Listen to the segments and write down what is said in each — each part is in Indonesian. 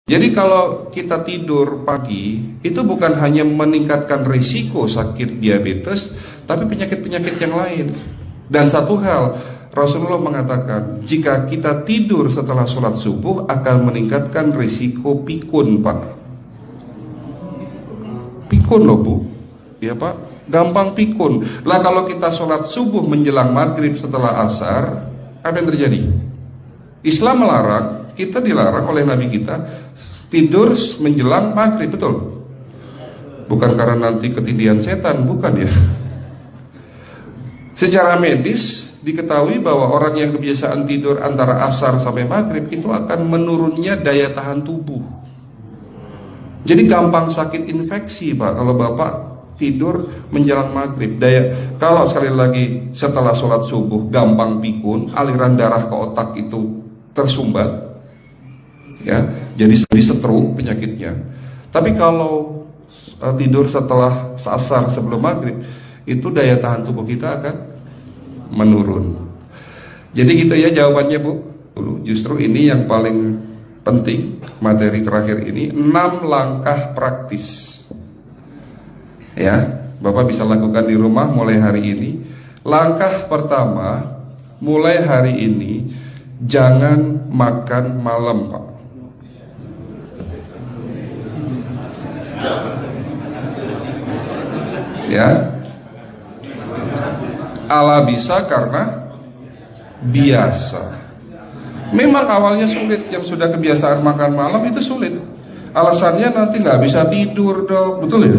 Jadi kalau kita tidur pagi, itu bukan hanya meningkatkan risiko sakit diabetes, tapi penyakit-penyakit yang lain. Dan satu hal, Rasulullah mengatakan, jika kita tidur setelah sholat subuh akan meningkatkan risiko pikun, Pak. Pikun loh, Bu. Ya, Pak. Gampang pikun. Lah kalau kita sholat subuh menjelang maghrib setelah asar, apa yang terjadi? Islam melarang, kita dilarang oleh Nabi kita tidur menjelang maghrib, betul? Bukan karena nanti ketindihan setan, bukan ya. Secara medis diketahui bahwa orang yang kebiasaan tidur antara asar sampai maghrib itu akan menurunnya daya tahan tubuh. Jadi gampang sakit infeksi, Pak, kalau Bapak tidur menjelang maghrib. Kalau sekali lagi setelah sholat subuh gampang pikun, aliran darah ke otak itu tersumbat, ya, jadi stroke penyakitnya. Tapi kalau tidur setelah asar sebelum maghrib, itu daya tahan tubuh kita akan menurun. Jadi gitu ya jawabannya, Bu. Justru ini yang paling penting, materi terakhir ini 6 langkah praktis. Ya, Bapak bisa lakukan di rumah mulai hari ini. Langkah pertama, mulai hari ini jangan makan malam, Pak. Ya, ala bisa karena biasa. Memang awalnya sulit, yang sudah kebiasaan makan malam itu sulit. Alasannya nanti nggak bisa tidur, Dok, betul ya?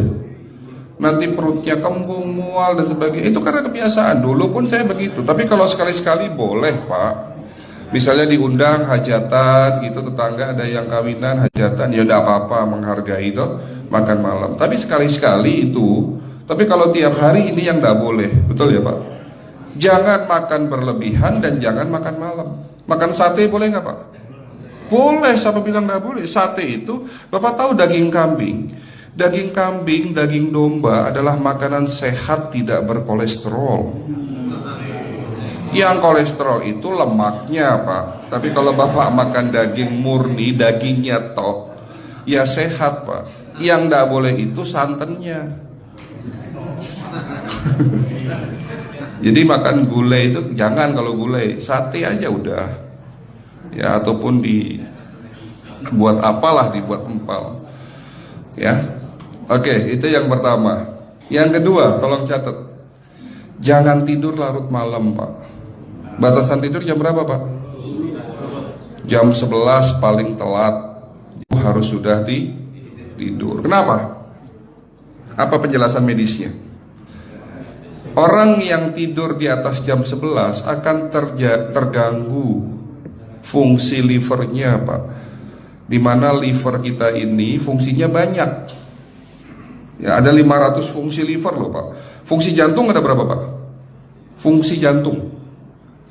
Nanti perutnya kembung, mual dan sebagainya. Itu karena kebiasaan. Dulu pun saya begitu. Tapi kalau sekali-sekali boleh, Pak. Misalnya diundang hajatan gitu, tetangga ada yang kawinan hajatan, ya udah apa-apa, menghargai itu makan malam. Tapi sekali-sekali itu. Tapi kalau tiap hari ini yang tidak boleh, betul ya, Pak? Jangan makan berlebihan dan jangan makan malam. Makan sate boleh nggak, Pak? Boleh, siapa bilang nggak boleh? Sate itu, Bapak tahu daging kambing. Daging kambing, daging domba adalah makanan sehat, tidak berkolesterol. Yang kolesterol itu lemaknya, Pak. Tapi kalau Bapak makan daging murni, dagingnya tok, ya sehat, Pak. Yang nggak boleh itu santannya. Jadi makan gulai itu jangan, kalau gulai sate aja udah. Ya, ataupun dibuat apalah, dibuat empal. Ya. Oke, itu yang pertama. Yang kedua, tolong catat. Jangan tidur larut malam, Pak. Batasan tidur jam berapa, Pak? Jam 11 paling telat. Harus sudah tidur. Kenapa? Apa penjelasan medisnya? Orang yang tidur di atas jam 11 akan terganggu fungsi livernya, Pak. Dimana liver kita ini fungsinya banyak. Ya, ada 500 fungsi liver loh, Pak. Fungsi jantung ada berapa, Pak? Fungsi jantung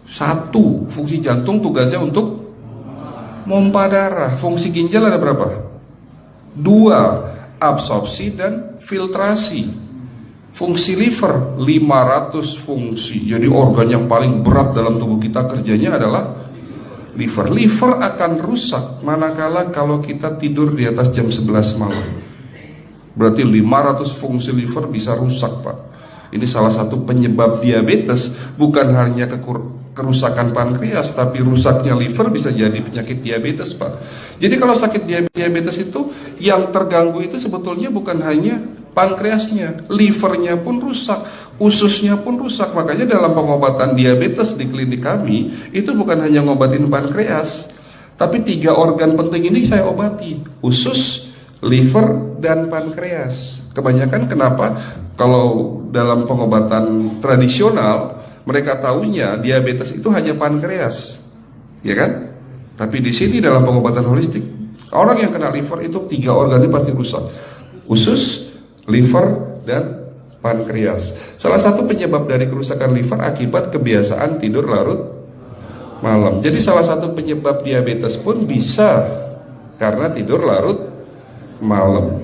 1. Fungsi jantung tugasnya untuk mompa darah. Fungsi ginjal ada berapa? 2. Absorpsi dan filtrasi. Fungsi liver 500 fungsi. Jadi organ yang paling berat dalam tubuh kita kerjanya adalah liver. Liver akan rusak manakala kalau kita tidur di atas jam 11 malam. Berarti 500 fungsi liver bisa rusak, Pak. Ini salah satu penyebab diabetes. Bukan hanya kerusakan pankreas, tapi rusaknya liver bisa jadi penyakit diabetes, Pak. Jadi kalau sakit diabetes itu, yang terganggu itu sebetulnya bukan hanya pankreasnya, livernya pun rusak, ususnya pun rusak. Makanya dalam pengobatan diabetes di klinik kami, itu bukan hanya ngobatin pankreas, tapi 3 organ penting ini saya obati: usus, liver, dan pankreas. Kebanyakan kenapa? Kalau dalam pengobatan tradisional, mereka tahunya diabetes itu hanya pankreas, ya kan? Tapi di sini dalam pengobatan holistik, orang yang kena liver itu 3 organ ini pasti rusak: usus, liver, dan pankreas. Salah satu penyebab dari kerusakan liver akibat kebiasaan tidur larut malam. Jadi salah satu penyebab diabetes pun bisa karena tidur larut malam.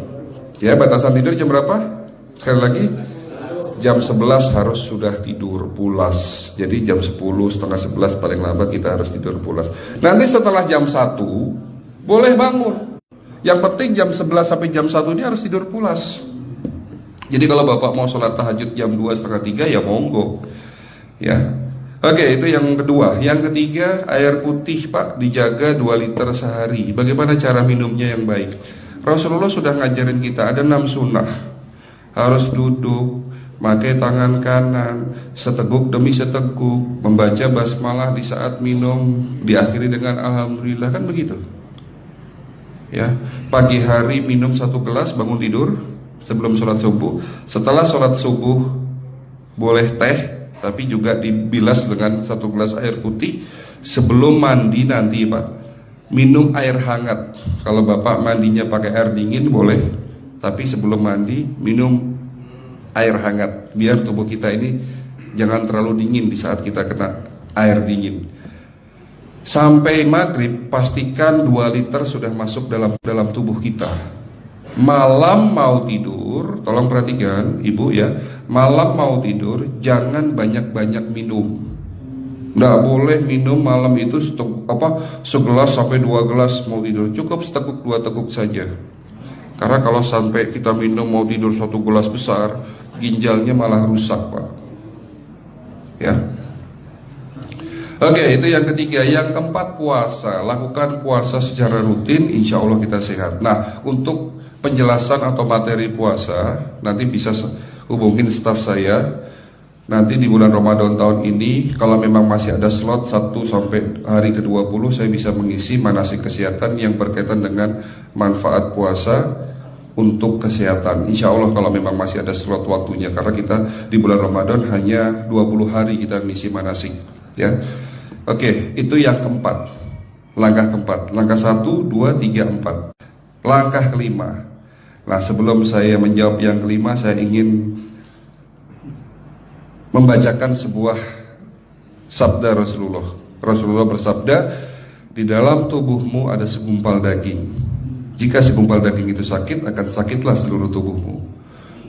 Ya, batasan tidur jam berapa? Sekali lagi, jam 11 harus sudah tidur pulas. Jadi jam 10, setengah 11 paling lambat kita harus tidur pulas. Nanti setelah jam 1 boleh bangun. Yang penting jam 11 sampai jam 1 ini harus tidur pulas. Jadi kalau Bapak mau sholat tahajud jam 2, setengah 3 ya monggo. Ya. Oke, itu yang kedua. Yang ketiga, air putih Pak dijaga 2 liter sehari. Bagaimana cara minumnya yang baik? Rasulullah sudah ngajarin kita ada 6 sunnah. Harus duduk, pakai tangan kanan, seteguk demi seteguk, membaca basmalah di saat minum, diakhiri dengan alhamdulillah, kan begitu. Ya, pagi hari minum 1 gelas, bangun tidur sebelum sholat subuh. Setelah sholat subuh boleh teh, tapi juga dibilas dengan 1 gelas air putih. Sebelum mandi nanti Pak, minum air hangat. Kalau Bapak mandinya pakai air dingin boleh, tapi sebelum mandi minum air hangat, biar tubuh kita ini jangan terlalu dingin di saat kita kena air dingin. Sampai maghrib pastikan 2 liter sudah masuk dalam tubuh kita. Malam mau tidur, tolong perhatikan Ibu ya, malam mau tidur jangan banyak-banyak minum. Nggak boleh minum malam itu segelas sampai 2 gelas mau tidur. Cukup seteguk 2 teguk saja. Karena kalau sampai kita minum mau tidur 1 gelas besar, ginjalnya malah rusak Pak. Ya. Oke, itu yang ketiga. Yang keempat, puasa. Lakukan puasa secara rutin, insya Allah kita sehat. Nah, untuk penjelasan atau materi puasa nanti bisa hubungin staf saya. Nanti di bulan Ramadan tahun ini, kalau memang masih ada slot 1 sampai hari ke-20, saya bisa mengisi manasik kesehatan yang berkaitan dengan manfaat puasa untuk kesehatan. Insya Allah kalau memang masih ada slot waktunya, karena kita di bulan Ramadan hanya 20 hari kita mengisi manasik. Ya, oke, itu yang keempat. Langkah keempat. Langkah 1, 2, 3, 4. Langkah kelima. Nah, sebelum saya menjawab yang kelima, saya ingin membacakan sebuah sabda Rasulullah. Rasulullah bersabda, di dalam tubuhmu ada segumpal daging. Jika segumpal daging itu sakit, akan sakitlah seluruh tubuhmu.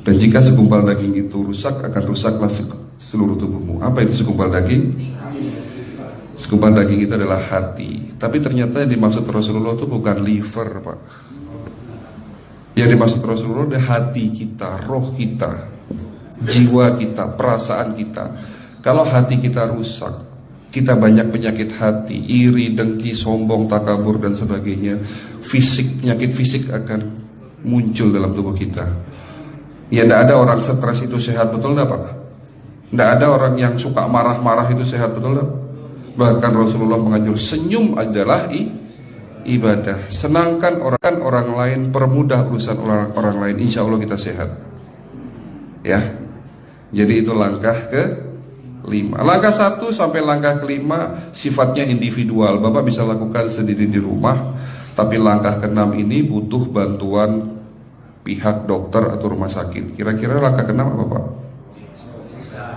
Dan jika segumpal daging itu rusak, akan rusaklah seluruh tubuhmu. Apa itu segumpal daging? Segumpal daging itu adalah hati. Tapi ternyata yang dimaksud Rasulullah itu bukan liver Pak. Yang dimaksud Rasulullah adalah hati kita, roh kita, jiwa kita, perasaan kita. Kalau hati kita rusak, kita banyak penyakit hati, iri, dengki, sombong, takabur dan sebagainya. Penyakit fisik akan muncul dalam tubuh kita. Ya, tidak ada orang stres itu sehat, betul tidak Pak? Tidak ada orang yang suka marah-marah itu sehat, betul tidak? Bahkan Rasulullah mengajar senyum adalah ibadah. Senangkan orang lain, permudah urusan orang lain, insya Allah kita sehat. Ya, jadi itu langkah ke-5. Langkah 1 sampai langkah ke-5 sifatnya individual. Bapak bisa lakukan sendiri di rumah. Tapi langkah ke-6 ini butuh bantuan pihak dokter atau rumah sakit. Kira-kira langkah ke-6 apa Pak?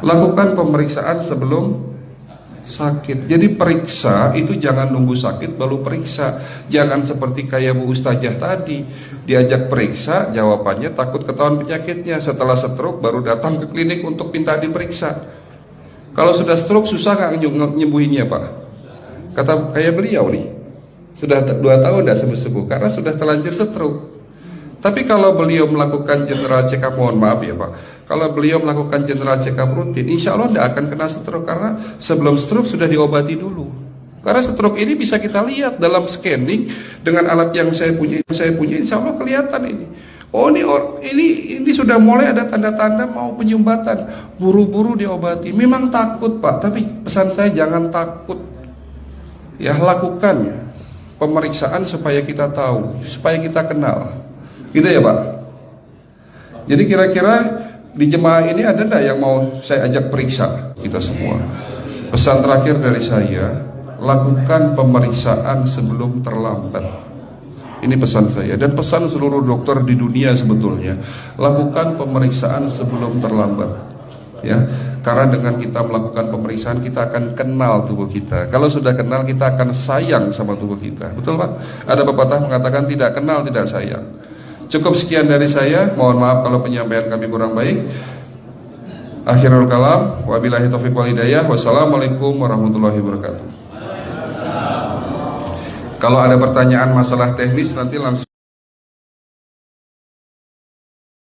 Lakukan pemeriksaan sebelum sakit. Jadi periksa itu jangan nunggu sakit baru periksa. Jangan seperti kayak Bu Ustazah tadi, diajak periksa, jawabannya takut ketahuan penyakitnya. Setelah stroke baru datang ke klinik untuk minta diperiksa. Kalau sudah stroke susah nggak nyembuhinnya Pak? Kata kayak beliau nih, sudah 2 tahun tidak sembuh-sembuh karena sudah terlanjur stroke. Tapi kalau beliau melakukan general check up, mohon maaf ya Pak, kalau beliau melakukan general check up rutin, insya Allah tidak akan kena stroke, karena sebelum stroke sudah diobati dulu. Karena stroke ini bisa kita lihat dalam scanning dengan alat yang saya punya, insya Allah kelihatan ini. Oh, ini sudah mulai ada tanda-tanda mau penyumbatan, buru-buru diobati. Memang takut Pak, tapi pesan saya jangan takut. Ya, lakukan pemeriksaan supaya kita tahu, supaya kita kenal. Gitu ya Pak. Jadi kira-kira di jemaah ini ada enggak yang mau saya ajak periksa kita semua? Pesan terakhir dari saya, lakukan pemeriksaan sebelum terlambat. Ini pesan saya dan pesan seluruh dokter di dunia sebetulnya. Lakukan pemeriksaan sebelum terlambat. Ya, karena dengan kita melakukan pemeriksaan kita akan kenal tubuh kita. Kalau sudah kenal kita akan sayang sama tubuh kita. Betul Pak? Ada pepatah mengatakan tidak kenal tidak sayang. Cukup sekian dari saya. Mohon maaf kalau penyampaian kami kurang baik. Akhirul kalam, wabillahi taufiq wal hidayah. Wassalamualaikum warahmatullahi wabarakatuh. Kalau ada pertanyaan masalah teknis nanti langsung